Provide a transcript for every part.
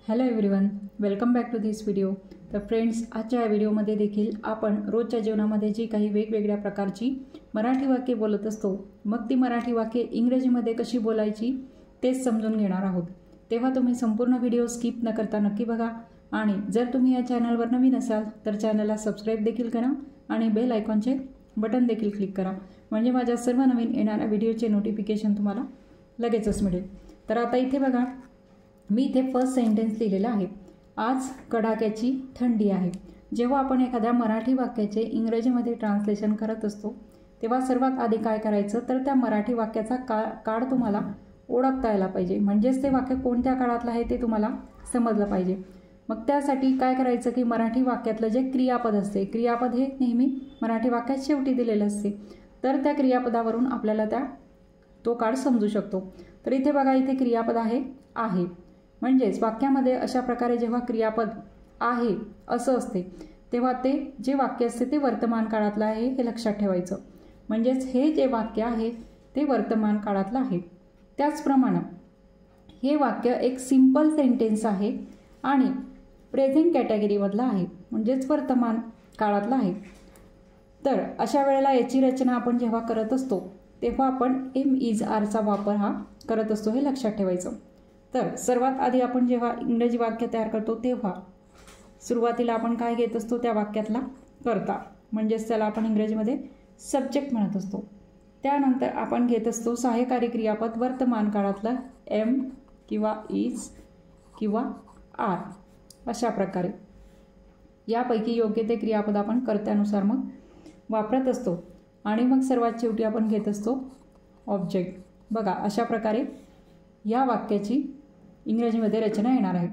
Hello everyone, welcome back to this video. तर friends, आजच्या या व्हिडिओमध्ये देखील आपण रोजच्या जीवनामध्ये जी काही वेगवेगळ्या प्रकारची मराठी वाक्ये बोलत असतो, मग ती मराठी वाक्ये इंग्रजीमध्ये कशी बोलायची तेच समजून घेणार आहोत। तेव्हा तुम्ही संपूर्ण व्हिडिओ स्किप न करता नक्की बघा आणि जर तुम्ही या चॅनलवर नवीन असाल तर चॅनलला सबस्क्राईब देखील करा आणि बेल आयकॉनचे बटन देखील क्लिक करा, म्हणजे माझ्या सर्व नवीन येणाऱ्या व्हिडिओचे नोटिफिकेशन तुम्हाला लगेचच मिळेल। तर आता इथे बघा, मी इथे फर्स्ट सेंटेन्स लिहिलेला आहे, आज कडाक्याची थंडी आहे। जेव्हा आपण एखाद्या मराठी वाक्याचे इंग्रजीमध्ये ट्रान्सलेशन करत असतो तेव्हा सर्वात आधी काय करायचं, तर त्या मराठी वाक्याचा काळ तुम्हाला ओळखता यायला पाहिजे, म्हणजेच ते वाक्य कोणत्या काळातलं आहे ते तुम्हाला समजलं पाहिजे। मग त्यासाठी काय करायचं की मराठी वाक्यातलं जे क्रियापद असते, क्रियापद हे नेहमी मराठी वाक्यात शेवटी दिलेलं असते, तर त्या क्रियापदावरून आपल्याला तो काळ समजू शकतो। तर इथे बघा, इथे क्रियापद आहे म्हणजेच वाक्यामध्ये अशा प्रकारे जेव्हा क्रियापद आहे असं असते तेव्हा ते जे वाक्य असते ते वर्तमान काळातलं आहे हे लक्षात ठेवायचं, म्हणजेच हे जे वाक्य आहे ते वर्तमान काळातलं आहे। त्याचप्रमाणे हे वाक्य एक सिंपल सेंटेन्स आहे आणि प्रेझेंट कॅटेगरीमधलं आहे, म्हणजेच वर्तमान काळातलं आहे। तर अशा वेळेला याची रचना आपण जेव्हा करत असतो तेव्हा आपण एम इज आरचा वापर हा करत असतो, हे लक्षात ठेवायचं। तर सर्वात आधी आपण जेव्हा इंग्रजी वाक्य तयार करतो तेव्हा सुरुवातीला आपण काय घेत असतो, त्या वाक्यातला कर्ता, म्हणजेच त्याला आपण इंग्रजीमध्ये सब्जेक्ट म्हणत असतो। त्यानंतर आपण घेत असतो सहाय्यकारी क्रियापद वर्तमान काळातलं एम किंवा इज किंवा आर, अशा प्रकारे यापैकी योग्य ते क्रियापद आपण कर्त्यानुसार मग वापरत असतो आणि मग सर्वात शेवटी आपण घेत असतो ऑब्जेक्ट। बघा, अशा प्रकारे या वाक्याची इंग्रजीमध्ये रचना येणार आहे।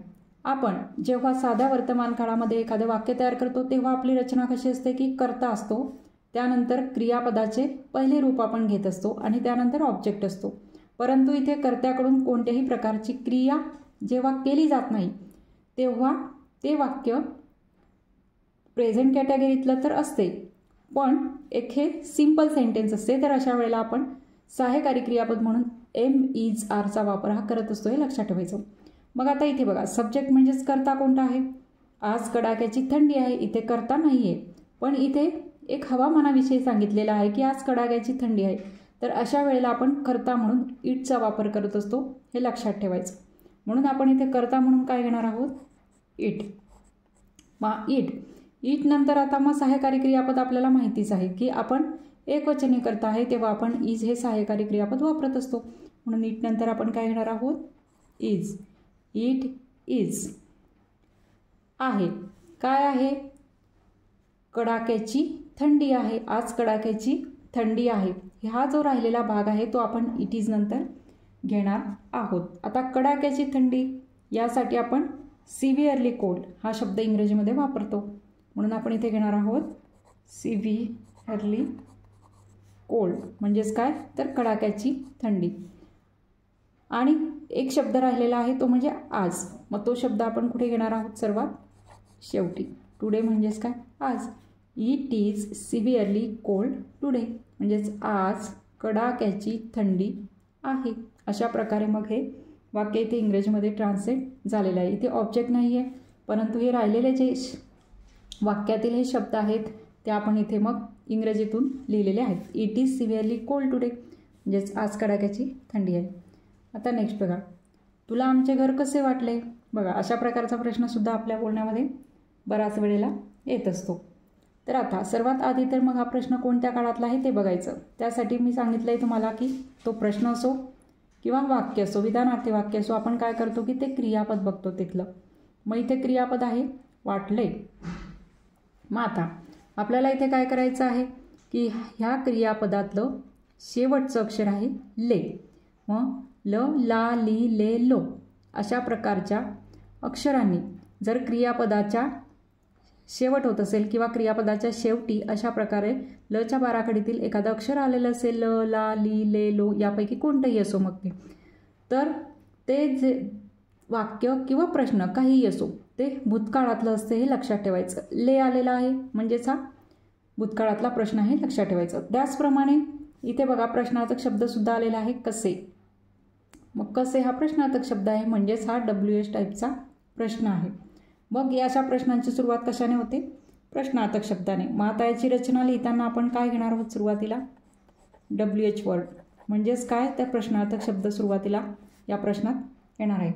आपण जेव्हा साध्या वर्तमान काळामध्ये एखादं वाक्य तयार करतो तेव्हा आपली रचना कशी असते की कर्ता असतो, त्यानंतर क्रियापदाचे पहिले रूप आपण घेत असतो आणि त्यानंतर ऑब्जेक्ट असतो। परंतु इथे कर्त्याकडून कोणत्याही प्रकारची क्रिया जेव्हा केली जात नाही तेव्हा ते वाक्य प्रेझेंट कॅटेगरीतलं तर असते, पण एक हे सिंपल सेंटेन्स असते। तर अशा वेळेला आपण सहाय्यकारी क्रियापद म्हणून एम इज आरचा वापर हा करत असतो, हे लक्षात ठेवायचं। मग आता इथे बघा, सब्जेक्ट म्हणजेच कर्ता कोणता आहे, आज कडाक्याची थंडी आहे, इथे कर्ता नाही आहे, पण इथे एक हवामानाविषयी सांगितलेलं आहे की आज कडाक्याची थंडी आहे। तर अशा वेळेला आपण कर्ता म्हणून इटचा वापर करत असतो, हे लक्षात ठेवायचं। म्हणून आपण इथे कर्ता म्हणून काय घेणार आहोत, इट। मग इट नंतर आता मग सहाय्यकारी क्रियापद आपल्याला माहितीच आहे की आपण एकवचनी करता आहे तेव्हा आपण इज हे सहाय्यकारी क्रियापद वापरत असतो, म्हणून इट नंतर आपण काय घेणार आहोत, इज। इट इज आहे, काय आहे, कडाक्याची थंडी आहे, आज कडाक्याची थंडी आहे। हा जो राहिलेला भाग आहे तो आपण इट इज नंतर घेणार आहोत। आता कडाक्याची थंडी यासाठी आपण सिव्हिअरली कोल्ड हा शब्द इंग्रजीमध्ये वापरतो, म्हणून आपण इथे घेणार आहोत सिव्हिअरली कोल्ड, म्हणजेच काय, तर कडाक्याची थंडी। आणि एक शब्द राहिलेला आहे तो म्हणजे आज, मग तो शब्द आपण कुठे घेणार आहोत, सर्वात शेवटी। टुडे म्हणजेच काय, आज। इट इज सिव्हिअरली कोल्ड टुडे, म्हणजेच आज कडाक्याची थंडी आहे। अशा प्रकारे मग हे वाक्य इथे इंग्रजीमध्ये ट्रान्सलेट झालेलं आहे। इथे ऑब्जेक्ट नाही आहे, परंतु हे राहिलेले जे वाक्यातील हे शब्द आहेत ते आपण इथे मग इंग्रजीतून लिहिलेले आहेत। इट इज सिव्हिअरली कोल्ड टुडे, म्हणजेच आज कडाक्याची थंडी आहे। आता नेक्स्ट बघा, तुला आमचे घर कसे वाटले। बघा, अशा प्रकारचा प्रश्नसुद्धा आपल्या बोलण्यामध्ये बऱ्याच वेळेला येत असतो। तर आता सर्वात आधी तर मग हा प्रश्न कोणत्या काळातला आहे ते बघायचं। त्यासाठी मी सांगितलं आहे तुम्हाला की तो प्रश्न असो किंवा वाक्य असो, विधानार्थी वाक्य असो, आपण काय करतो की ते क्रियापद बघतो तिथलं। मग इथे क्रियापद आहे वाटले। मग आता आपल्याला इथे काय करायचं आहे की ह्या क्रियापदातलं शेवटचं अक्षर आहे ले, मग ल, ला, ली, ले, लो अशा प्रकारच्या अक्षरांनी जर क्रियापदाच्या शेवट होत असेल किंवा क्रियापदाच्या शेवटी अशा प्रकारे लच्या बाराखडीतील एखादं अक्षर आलेलं असेल, ल, ला, ली, ले, लो यापैकी कोणतंही असो मग ते, तर ते जे वाक्य किंवा प्रश्न काहीही असो ते भूतकाळातलं असते, हे लक्षात ठेवायचं। ले आलेला आहे म्हणजेच हा भूतकाळातला प्रश्न आहे, लक्षात ठेवायचं। त्याचप्रमाणे इथे बघा, प्रश्नार्थक शब्दसुद्धा आलेला आहे कसे। मग कसे हा प्रश्नार्थक शब्द आहे, म्हणजेच हा WH टाईपचा प्रश्न आहे. मग अशा प्रश्नांची सुरुवात कशाने होते? प्रश्नार्थक शब्दाने. मग आता याची रचना लिहिताना आपण काय घेणार आहोत? सुरुवातीला WH वर्ड म्हणजेच काय? त्या प्रश्नार्थक शब्द सुरुवातीला या प्रश्नात येणार आहे.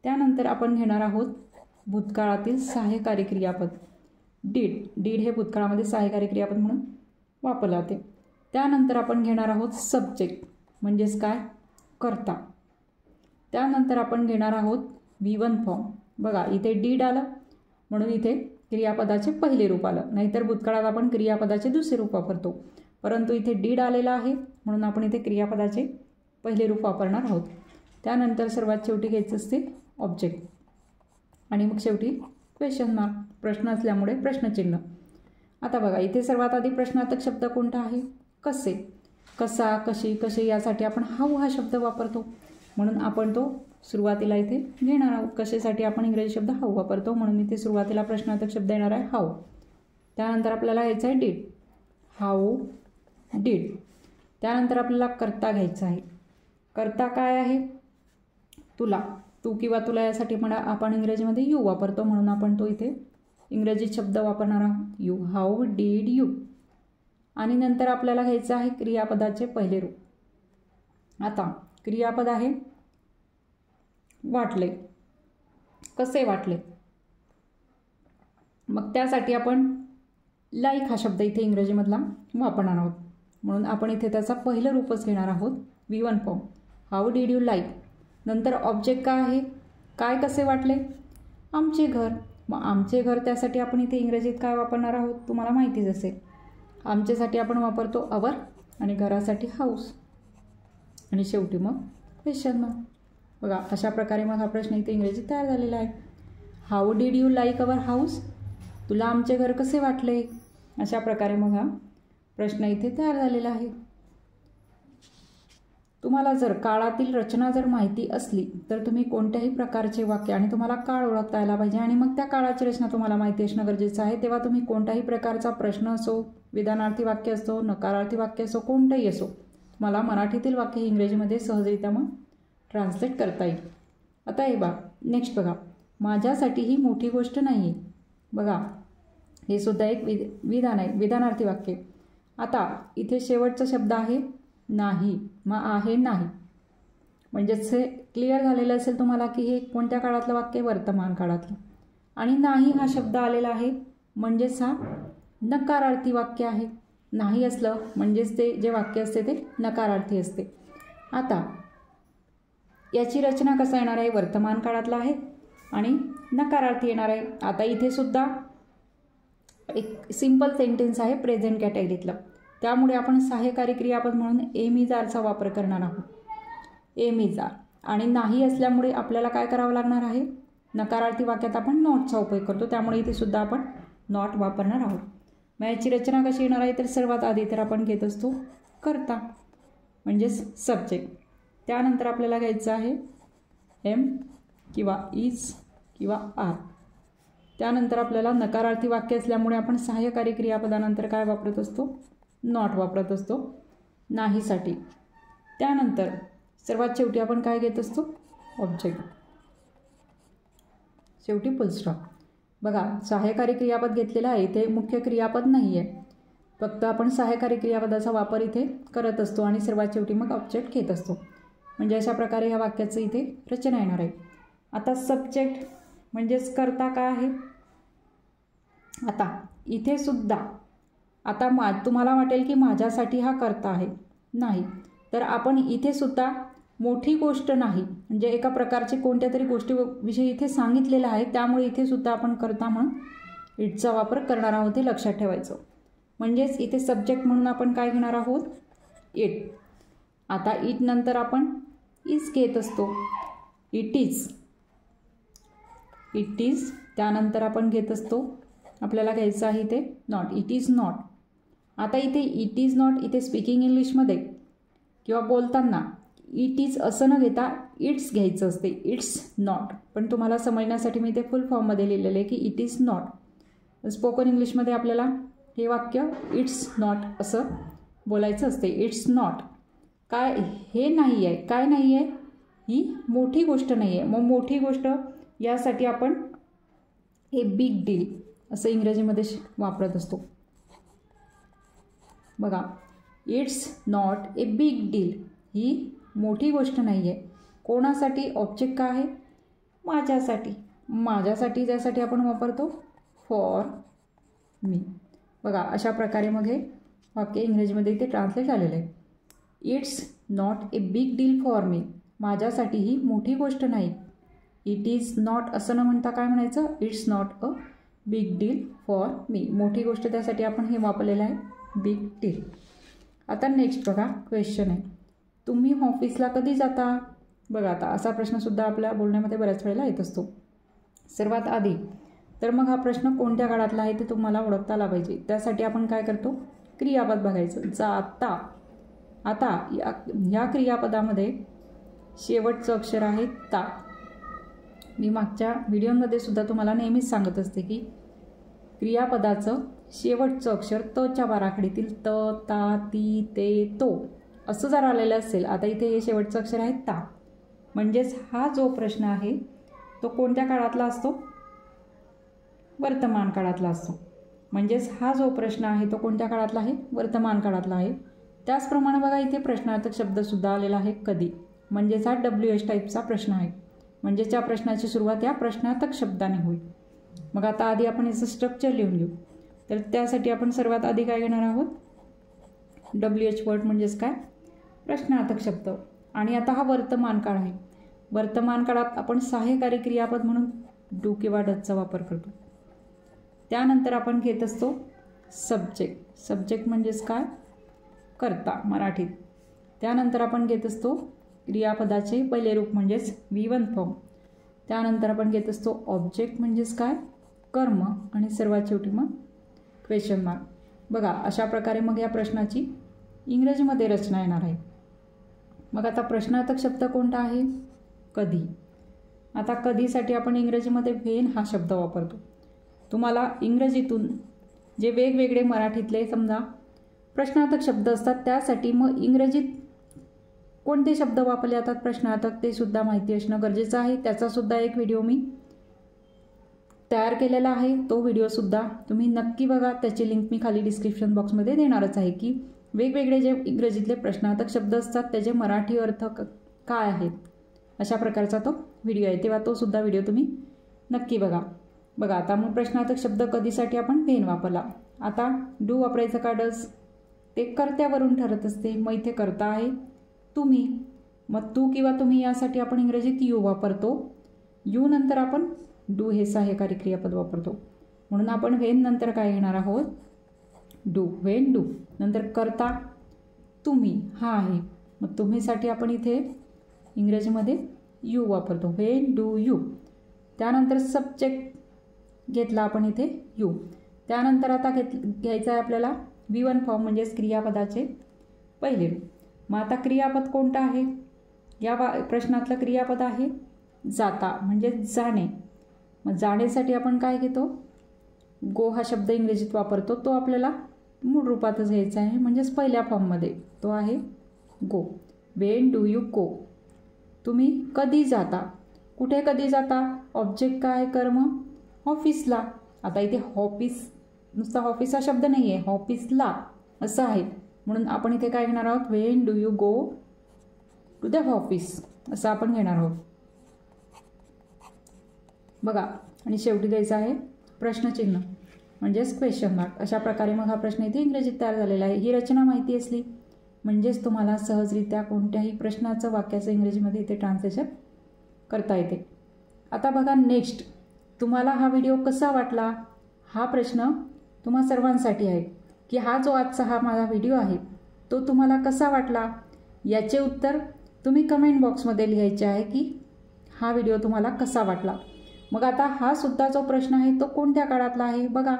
त्यानंतर आपण घेणार आहोत भूतकाळातील सहाय्यकारी क्रियापद. डीड हे भूतकाळामध्ये सहाय्यकारी क्रियापद म्हणून वापरले जाते. त्यानंतर आपण घेणार आहोत सब्जेक्ट म्हणजेच काय? कर्ता. त्यानंतर आपण घेणार आहोत V1 फॉर्म. बघा इथे डीड आलं म्हणून इथे क्रियापदाचे पहिले रूप आलं, नाहीतर भूतकाळात आपण क्रियापदाचे दुसरे रूप वापरतो, परंतु इथे डीड आलेला आहे म्हणून आपण इथे क्रियापदाचे पहिले रूप वापरणार आहोत. त्यानंतर सर्वात शेवटी घ्यायचं असते ऑब्जेक्ट आणि मग शेवटी क्वेश्चन मार्क. प्रश्न असल्यामुळे प्रश्नचिन्ह. आता बघा इथे सर्वात आधी प्रश्नार्थक शब्द कोणता आहे? कसे. कसा, कशी, कसे यासाठी आपण हाऊ हा शब्द वापरतो म्हणून आपण तो सुरुवातीला इथे घेणार आहोत. कशासाठी आपण इंग्रजी शब्द हाऊ वापरतो म्हणून इथे सुरुवातीला प्रश्नार्थक शब्द येणार आहे हाऊ. त्यानंतर आपल्याला घ्यायचं आहे डीड. How did. त्यानंतर आपल्याला कर्ता घ्यायचा आहे. कर्ता काय आहे? तुला. तू किंवा तुला यासाठी म्हणा आपण इंग्रजीमध्ये यू वापरतो म्हणून आपण तो इथे इंग्रजी शब्द वापरणार आहोत. यू. How did you. आणि नंतर आपल्याला घ्यायचं आहे क्रियापदाचे पहिले रूप. आता क्रियापद आहे वाटले. कसे वाटले? मग त्यासाठी आपण लाईक हा शब्द इथे इंग्रजीमधला वापरणार आहोत म्हणून आपण इथे त्याचा पहिलं रूपच घेणार आहोत V1 form. How did you like. नंतर ऑब्जेक्ट काय आहे? काय कसे वाटले? आमचे घर. मग आमचे घर त्यासाठी आपण इथे इंग्रजीत काय वापरणार आहोत? तुम्हाला माहितीच असेल. आमच्यासाठी आपण वापरतो अवर आणि घरासाठी हाऊस आणि शेवटी मग क्वेश्चन मार्क. बघा अशा प्रकारे मग हा प्रश्न इथे इंग्रजीत तयार झालेला आहे. How did you like our house. तुला आमचे घर कसे वाटले? अशा प्रकारे मग हा प्रश्न इथे तयार झालेला आहे. तुम्हाला जर काळातील रचना जर माहिती असली तर तुम्ही कोणत्याही प्रकारचे वाक्य आणि तुम्हाला काळ ओळखता यायला पाहिजे आणि मग त्या काळाची रचना तुम्हाला माहिती असणं गरजेचं आहे. तेव्हा तुम्ही कोणत्याही प्रकारचा प्रश्न असो, विधानार्थी वाक्य असो, नकारार्थी वाक्य असो, कोणतंही असो, तुम्हाला मराठीतील वाक्य हे इंग्रजीमध्ये सहजरित्या मग ट्रान्सलेट करता येईल. आता हे बघा नेक्स्ट बघा. माझ्यासाठी ही मोठी गोष्ट नाही आहे. बघा हे सुद्धा एक विधान आहे, विधानार्थी वाक्य. आता इथे शेवटचा शब्द आहे नाही. मग आहे नाही म्हणजेच हे क्लिअर झालेलं असेल तुम्हाला की हे कोणत्या काळातलं वाक्य? वर्तमान काळातलं. आणि नाही हा शब्द आलेला आहे म्हणजेच हा नकारार्थी वाक्य आहे. नाही असलं म्हणजेच ते जे वाक्य असते ते नकारार्थी असते. आता याची रचना कसा येणार आहे? वर्तमान काळातला आहे आणि नकारार्थी येणार आहे. आता इथे सुद्धा एक सिंपल सेंटेन्स आहे प्रेझेंट कॅटेगरीतलं, त्यामुळे आपण सहाय्यकारी क्रियापद म्हणून एम इज आरचा वापर करणार आहोत. Am is are. आणि नाही असल्यामुळे आपल्याला काय करावं लागणार आहे? नकारार्थी वाक्यात आपण नॉटचा उपयोग करतो, त्यामुळे इथे सुद्धा आपण नॉट वापरणार आहोत. मग याची रचना कशी येणार आहे? तर सर्वात आधी तर आपण घेत असतो कर्ता म्हणजेच सब्जेक्ट. त्यानंतर आपल्याला घ्यायचं आहे एम किंवा इज किंवा आर. त्यानंतर आपल्याला नकारार्थी वाक्य असल्यामुळे आपण सहाय्यकारी क्रियापदानंतर काय वापरत असतो? नॉट वापरत असतो नाहीसाठी. त्यानंतर सर्वात शेवटी आपण काय घेत असतो? ऑब्जेक्ट. शेवटी फुलस्टॉप. बघा सहाय्यकारी क्रियापद घेतलेला आहे, इथे मुख्य क्रियापद नाही आहे, फक्त आपण सहाय्यकारी क्रियापदाचा वापर इथे करत असतो आणि सर्वात शेवटी मग ऑब्जेक्ट घेत असतो. म्हणजे अशा प्रकारे ह्या वाक्याचं इथे रचना येणार आहे. आता सब्जेक्ट म्हणजेच कर्ता काय आहे? आता इथे सुद्धा आता तुम्हाला वाटेल की माझ्यासाठी हा कर्ता आहे. नाही, तर आपण इथे सुद्धा मोठी गोष्ट नाही म्हणजे एका प्रकारची कोणत्या तरी गोष्टीविषयी इथे सांगितलेलं आहे, त्यामुळे इथे सुद्धा आपण कर्ता म्हणून इटचा वापर करणार आहोत, हे लक्षात ठेवायचं. म्हणजेच इथे सब्जेक्ट म्हणून आपण काय घेणार आहोत? इट. आता इट नंतर आपण इज घेत असतो. It is. It is. त्यानंतर आपण घेत असतो आपल्याला घ्यायचं आहे इथे नॉट. It is not. आता इथे इट इज नॉट इथे स्पीकिंग इंग्लिशमध्ये किंवा बोलताना इट इज असं न घेता इट्स घ्यायचं असते. It's not. पण तुम्हाला समजण्यासाठी मी ते फुल फॉर्ममध्ये लिहिलेलं आहे की इट इज नॉट. स्पोकन इंग्लिशमध्ये आपल्याला हे वाक्य इट्स नॉट असं बोलायचं असते. It's not. काय? हे नाही आहे. काय नाही आहे? ही मोठी गोष्ट नाही आहे. मग मोठी गोष्ट यासाठी आपण ए बिग डील असं इंग्रजीमध्ये वापरत असतो. बघा, it's not a big deal, ही मोठी गोष्ट नाही आहे. कोणासाठी? ऑब्जेक्ट काय आहे? माझ्यासाठी. माझ्यासाठी ज्यासाठी आपण वापरतो फॉर मी. बघा, अशा प्रकारे मग हे वाक्य इंग्रजीमध्ये इथे ट्रान्सलेट झालेलं आहे. It's not a big deal for me, माझ्यासाठी ही मोठी गोष्ट नाही. इट इज नॉट असं न म्हणता काय म्हणायचं? It's not a big deal for me, मोठी गोष्ट त्यासाठी आपण हे वापरलेलं आहे बिग डील. आता नेक्स्ट बघा, क्वेश्चन आहे, तुम्ही ऑफिसला कधी जाता? बघा, आता असा प्रश्नसुद्धा आपल्या बोलण्यामध्ये बऱ्याच वेळेला येत असतो. सर्वात आधी तर मग हा प्रश्न कोणत्या काळातला आहे ते तुम्हाला ओळखता आला पाहिजे. त्यासाठी आपण काय करतो? क्रियापद बघायचं. जाता. आता ह्या क्रियापदामध्ये शेवटचं अक्षर आहे ता. मी मागच्या व्हिडिओमध्ये सुद्धा तुम्हाला नेहमीच सांगत असते की क्रियापदाचं शेवटचं अक्षर तच्या बाराखडीतील त, ता, ती, ते, तो असं जर आलेलं असेल, आता इथे हे शेवटचं अक्षर आहे ता, म्हणजेच हा जो प्रश्न आहे तो कोणत्या काळातला असतो? वर्तमान काळातला असतो. म्हणजेच हा जो प्रश्न आहे तो कोणत्या काळातला आहे? वर्तमान काळातला आहे. त्याचप्रमाणे बघा, इथे प्रश्नार्थक शब्दसुद्धा आलेला आहे कधी, म्हणजेच हा WH टाईपचा प्रश्न आहे. म्हणजेच या प्रश्नाची सुरुवात या प्रश्नार्थक शब्दाने होईल. मग आता आधी आपण याचं स्ट्रक्चर लिहून घेऊ. तर त्यासाठी आपण सर्वात आधी काय घेणार आहोत? WH वर्ड म्हणजेच काय? प्रश्नार्थक शब्द. आणि आता हा वर्तमान काळ आहे. वर्तमान काळात आपण सहाय्यकारी क्रियापद म्हणून डू किंवा डजचा वापर करतो. त्यानंतर आपण घेत असतो सब्जेक्ट. सब्जेक्ट म्हणजेच काय? कर्ता मराठीत. त्यानंतर आपण घेत असतो क्रियापदाचे पहिले रूप म्हणजेच V1 फॉर्म. त्यानंतर आपण घेत असतो ऑब्जेक्ट म्हणजेच काय? कर्म. आणि सर्वात शेवटी मग क्वेश्चन मार्क. बघा, अशा प्रकारे मग या प्रश्नाची इंग्रजीमध्ये रचना येणार आहे. मग आता प्रश्नार्थक शब्द कोणता आहे? कधी. आता कधीसाठी आपण इंग्रजीमध्ये व्हेन हा शब्द वापरतो. तुम्हाला इंग्रजीतून जे वेगवेगळे मराठीतले समजा प्रश्नार्थक शब्द असतात त्यासाठी मग इंग्रजीत कोणते शब्द वापरले जातात प्रश्नार्थक ते सुद्धा माहिती असणं गरजेचं आहे. त्याचासुद्धा एक व्हिडिओ मी तयार केलेला आहे. तो व्हिडिओसुद्धा तुम्ही नक्की बघा. त्याची लिंक मी खाली डिस्क्रिप्शन बॉक्समध्ये देणारच आहे की वेगवेगळे जे इंग्रजीतले प्रश्नार्थक शब्द असतात त्याचे मराठी अर्थ काय आहेत अशा प्रकारचा तो व्हिडिओ आहे. तेव्हा तो सुद्धा व्हिडिओ तुम्ही नक्की बघा. बघा, आता मग प्रश्नार्थक शब्द कधीसाठी आपण व्हेन वापरला. आता डू वापरायचं का डज? ते कर्त्यावरून ठरत असते. मग इथे कर्ता आहे तुम्ही. मग तू किंवा तुम्ही यासाठी आपण इंग्रजीत यू वापरतो. यू नंतर आपण डू हे सहाय्यकारी क्रियापद वापरतो. म्हणून आपण व्हेन नंतर काय घेणार आहोत? डू. When do. नंतर कर्ता तुम्ही हा आहे. मग तुम्हीसाठी आपण इथे इंग्रजीमध्ये यू वापरतो. When do you. त्यानंतर सब्जेक्ट घेतला आपण इथे यू. त्यानंतर आता घ्यायचं आहे आपल्याला V1 फॉर्म म्हणजेच क्रियापदाचे पहिले रूप. मग आता क्रियापद कोणतं आहे? या प्रश्नातलं क्रियापद आहे जाता म्हणजे जाणे. मग जाण्यासाठी आपण काय घेतो? गो हा शब्द इंग्रजीत वापरतो. तो आपल्याला मूळ रूपातच घ्यायचा आहे म्हणजेच पहिल्या फॉर्ममध्ये. तो आहे go. When do you go. तुम्ही कधी जाता? कुठे कधी जाता? ऑब्जेक्ट काय? कर्म. ऑफिसला. आता इथे ऑफिस नुसता ऑफिस हा शब्द नाही आहे, ऑफिसला असं आहे. म्हणून आपण इथे काय घेणार आहोत? When do you go to the office असं आपण घेणार आहोत. बघा, आणि शेवटी द्यायचं आहे प्रश्नचिन्ह म्हणजेच क्वेश्चन मार्क. अशा प्रकारे मग हा प्रश्न इथे इंग्रजीत तयार झालेला आहे. ही रचना माहिती असली म्हणजेच तुम्हाला सहजरित्या कोणत्याही प्रश्नाचं वाक्याचं इंग्रजीमध्ये इथे ट्रान्सलेशन करता येते. आता बघा नेक्स्ट, तुम्हाला हा व्हिडिओ कसा वाटला? हा प्रश्न तुम्हा सर्वांसाठी आहे की हा जो आजचा हा माझा व्हिडिओ आहे तो तुम्हाला कसा वाटला याचे उत्तर तुम्ही कमेंट बॉक्समध्ये लिहायचे आहे की हा व्हिडिओ तुम्हाला कसा वाटला. मग आता हा सुद्धा जो प्रश्न आहे तो कोणत्या काळातला आहे? बघा,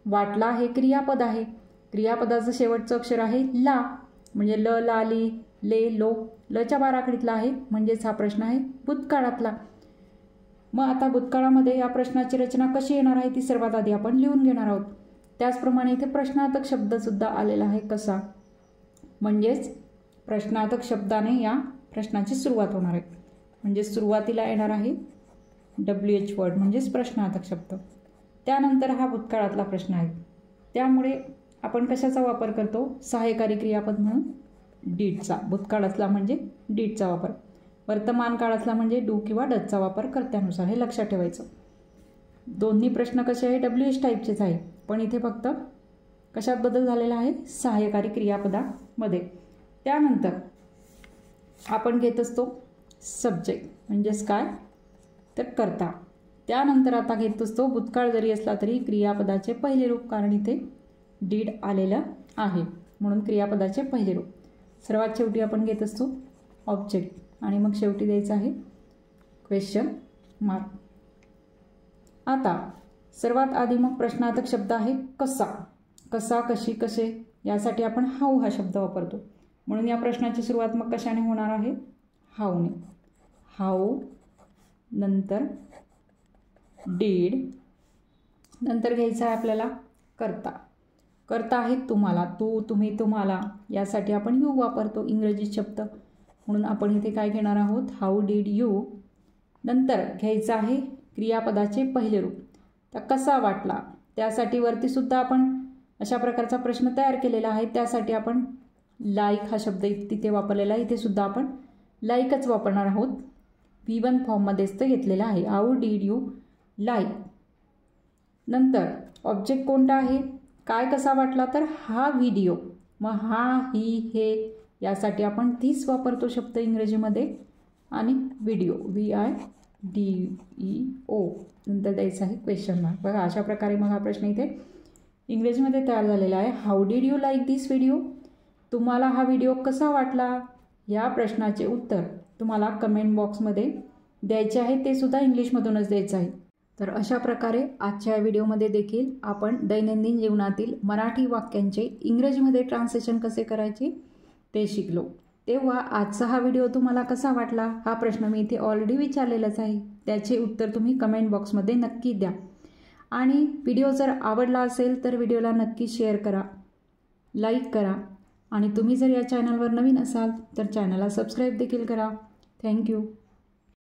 वाटला हे क्रियापद आहे. क्रियापदाचं शेवटचं अक्षर आहे ला म्हणजे ल, ला, ली, ले, लो. लच्या बाराखडीतला आहे म्हणजेच हा प्रश्न आहे भूतकाळातला. मग आता भूतकाळामध्ये या प्रश्नाची रचना कशी येणार आहे ती सर्वात आधी आपण लिहून घेणार आहोत. त्याचप्रमाणे इथे प्रश्नार्थक शब्दसुद्धा आलेला आहे कसा, म्हणजेच प्रश्नार्थक शब्दाने या प्रश्नाची सुरुवात होणार आहे. म्हणजे सुरुवातीला येणार आहे WH वर्ड म्हणजेच प्रश्नार्थक शब्द. त्यानंतर हा भूतकाळातला प्रश्न आहे. त्यामुळे आपण कशाचा वापर करतो? सहाय्यकारी क्रियापद म्हणून डीडचा. भूतकाळातला म्हणजे डीडचा वापर. वर्तमान काळातला म्हणजे डू किंवा डजचा वापर कर्त्यानुसार. हे लक्षात ठेवायचं. दोन्ही प्रश्न कसे आहे? WH टाईपचेच आहे, पण इथे फक्त कशात बदल झालेला आहे? सहाय्यकारी क्रियापदामध्ये. त्यानंतर आपण घेत असतो सब्जेक्ट म्हणजेच काय? तर कर्ता. त्यानंतर आता घेत असतो भूतकाळ जरी असला तरी क्रियापदाचे पहिले रूप, कारण इथे डीड आलेलं आहे म्हणून क्रियापदाचे पहिले रूप. सर्वात शेवटी आपण घेत असतो ऑब्जेक्ट आणि मग शेवटी द्यायचं आहे क्वेश्चन मार्क. आता सर्वात आधी मग प्रश्नार्थक शब्द आहे कसा. कसा, कशी, कसे यासाठी आपण हाऊ हा शब्द वापरतो. म्हणून या प्रश्नाची सुरुवात मग कशाने होणार आहे? हाऊने. हाऊ, नंतर डीड, नंतर घ्यायचं आहे आपल्याला कर्ता. कर्ता आहे तुम्हाला, तू, तुम्ही, तुम्हाला. यासाठी आपण यू वापरतो, इंग्रजी शब्द. म्हणून आपण इथे काय घेणार आहोत? How did you. नंतर घ्यायचं आहे क्रियापदाचे पहिले रूप. तर कसा वाटला, त्यासाठी वरतीसुद्धा आपण अशा प्रकारचा प्रश्न तयार केलेला आहे. त्यासाठी आपण लाईक हा शब्द तिथे वापरलेला आहे. इथे सुद्धा आपण लाईकच वापरणार आहोत. V1 फॉर्ममध्येच तर घेतलेला आहे. How did you like. नंतर ऑब्जेक्ट कोणता आहे? काय कसा वाटला? तर हा व्हिडिओ. मग हा, ही, हे यासाठी आपण धीस वापरतो शब्द इंग्रजीमध्ये. आणि व्हिडिओ VIDEO. नंतर द्यायचं आहे क्वेश्चन मार्क. बघा अशा प्रकारे मग हा प्रश्न इथे इंग्रजीमध्ये तयार झालेला आहे. How did you like this video. तुम्हाला हा व्हिडिओ कसा वाटला? या प्रश्नाचे उत्तर तुम्हाला कमेंट बॉक्समध्ये द्यायचे आहे. ते सुद्धा इंग्लिशमधूनच द्यायचं आहे. तर अशा प्रकारे आजच्या व्हिडिओमध्ये देखील आपण दैनंदिन जीवनातील मराठी वाक्यांचे इंग्रजीमध्ये ट्रान्सलेशन कसे करायचे ते शिकलो. तेव्हा आजचा हा व्हिडिओ तुम्हाला कसा वाटला? हा प्रश्न मी इथे ऑलरेडी विचारलेलाच आहे. त्याचे उत्तर तुम्ही कमेंट बॉक्समध्ये नक्की द्या. आणि व्हिडिओ जर आवडला असेल तर व्हिडिओला नक्की शेअर करा, लाईक करा. आणि तुम्ही जर या चॅनलवर नवीन असाल तर चॅनलला सबस्क्राईब देखील करा. थँक्यू.